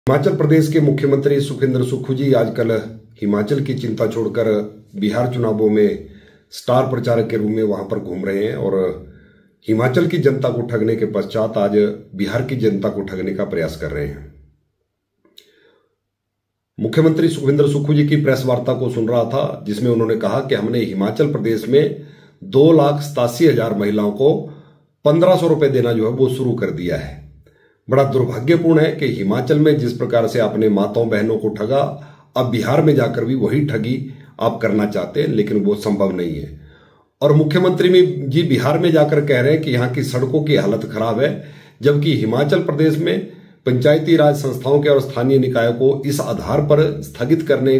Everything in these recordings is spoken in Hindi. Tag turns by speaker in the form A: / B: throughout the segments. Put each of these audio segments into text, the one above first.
A: हिमाचल प्रदेश के मुख्यमंत्री सुखविंदर सुक्खू जी आजकल हिमाचल की चिंता छोड़कर बिहार चुनावों में स्टार प्रचारक के रूप में वहां पर घूम रहे हैं और हिमाचल की जनता को ठगने के पश्चात आज बिहार की जनता को ठगने का प्रयास कर रहे हैं। मुख्यमंत्री सुखविंदर सुक्खू जी की प्रेस वार्ता को सुन रहा था जिसमें उन्होंने कहा कि हमने हिमाचल प्रदेश में 2,87,000 महिलाओं को 1,500 रुपए देना जो है वो शुरू कर दिया है। बड़ा दुर्भाग्यपूर्ण है कि हिमाचल में जिस प्रकार से आपने माताओं बहनों को ठगा, अब बिहार में जाकर भी वही ठगी आप करना चाहते हैं, लेकिन वो संभव नहीं है। और मुख्यमंत्री जी बिहार में जाकर कह रहे हैं कि यहाँ की सड़कों की हालत खराब है, जबकि हिमाचल प्रदेश में पंचायती राज संस्थाओं के और स्थानीय निकायों को इस आधार पर स्थगित करने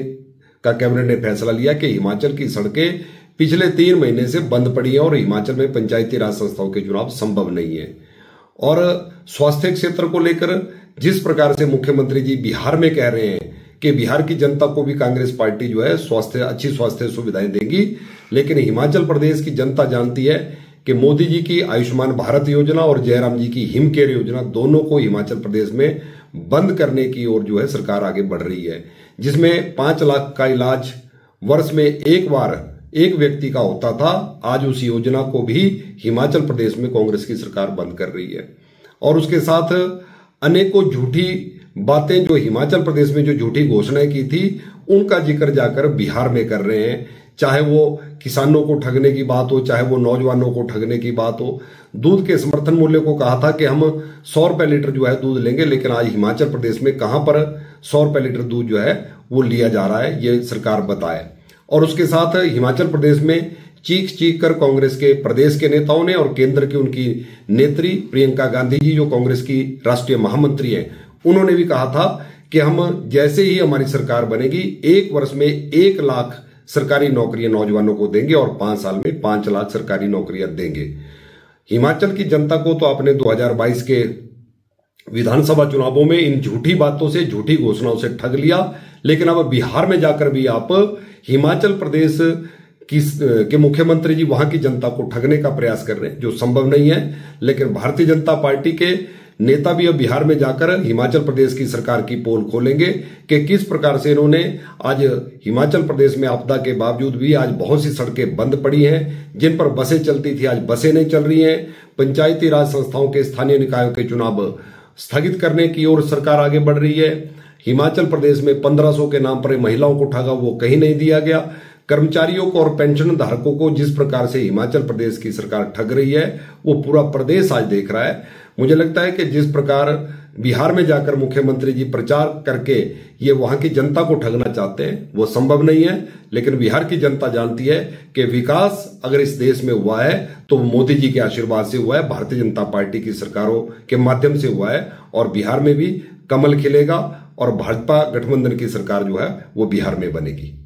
A: का कैबिनेट ने फैसला लिया कि हिमाचल की सड़कें पिछले 3 महीने से बंद पड़ी हैं और हिमाचल में पंचायती राज संस्थाओं के चुनाव संभव नहीं है। और स्वास्थ्य क्षेत्र को लेकर जिस प्रकार से मुख्यमंत्री जी बिहार में कह रहे हैं कि बिहार की जनता को भी कांग्रेस पार्टी जो है अच्छी स्वास्थ्य सुविधाएं देगी, लेकिन हिमाचल प्रदेश की जनता जानती है कि मोदी जी की आयुष्मान भारत योजना और जयराम जी की हिम केयर योजना दोनों को हिमाचल प्रदेश में बंद करने की ओर जो है सरकार आगे बढ़ रही है, जिसमें 5 लाख का इलाज वर्ष में एक बार एक व्यक्ति का होता था। आज उस योजना को भी हिमाचल प्रदेश में कांग्रेस की सरकार बंद कर रही है और उसके साथ अनेकों झूठी बातें जो हिमाचल प्रदेश में जो झूठी घोषणाएं की थी उनका जिक्र जाकर बिहार में कर रहे हैं। चाहे वो किसानों को ठगने की बात हो, चाहे वो नौजवानों को ठगने की बात हो। दूध के समर्थन मूल्य को कहा था कि हम 100 रुपए लीटर जो है दूध लेंगे, लेकिन आज हिमाचल प्रदेश में कहां पर 100 रुपए लीटर दूध जो है वो लिया जा रहा है, ये सरकार बताए। और उसके साथ हिमाचल प्रदेश में चीख कर कांग्रेस के प्रदेश के नेताओं ने और केंद्र की उनकी नेत्री प्रियंका गांधी जी जो कांग्रेस की राष्ट्रीय महामंत्री हैं, उन्होंने भी कहा था कि हम जैसे ही हमारी सरकार बनेगी 1 वर्ष में 1 लाख सरकारी नौकरियां नौजवानों को देंगे और 5 साल में 5 लाख सरकारी नौकरियां देंगे। हिमाचल की जनता को तो आपने 2022 के विधानसभा चुनावों में इन झूठी बातों से, झूठी घोषणाओं से ठग लिया, लेकिन अब बिहार में जाकर भी आप हिमाचल प्रदेश के मुख्यमंत्री जी वहां की जनता को ठगने का प्रयास कर रहे हैं, जो संभव नहीं है। लेकिन भारतीय जनता पार्टी के नेता भी अब बिहार में जाकर हिमाचल प्रदेश की सरकार की पोल खोलेंगे कि किस प्रकार से इन्होंने आज हिमाचल प्रदेश में आपदा के बावजूद भी आज बहुत सी सड़कें बंद पड़ी हैं, जिन पर बसें चलती थी आज बसें नहीं चल रही हैं। पंचायती राज संस्थाओं के स्थानीय निकायों के चुनाव स्थगित करने की ओर सरकार आगे बढ़ रही है। हिमाचल प्रदेश में 1500 के नाम पर महिलाओं को ठगा वो कहीं नहीं दिया गया। कर्मचारियों को और पेंशन धारकों को जिस प्रकार से हिमाचल प्रदेश की सरकार ठग रही है वो पूरा प्रदेश आज देख रहा है। मुझे लगता है कि जिस प्रकार बिहार में जाकर मुख्यमंत्री जी प्रचार करके ये वहां की जनता को ठगना चाहते हैं वो संभव नहीं है, लेकिन बिहार की जनता जानती है कि विकास अगर इस देश में हुआ है तो मोदी जी के आशीर्वाद से हुआ है, भारतीय जनता पार्टी की सरकारों के माध्यम से हुआ है और बिहार में भी कमल खिलेगा और भाजपा गठबंधन की सरकार जो है वो बिहार में बनेगी।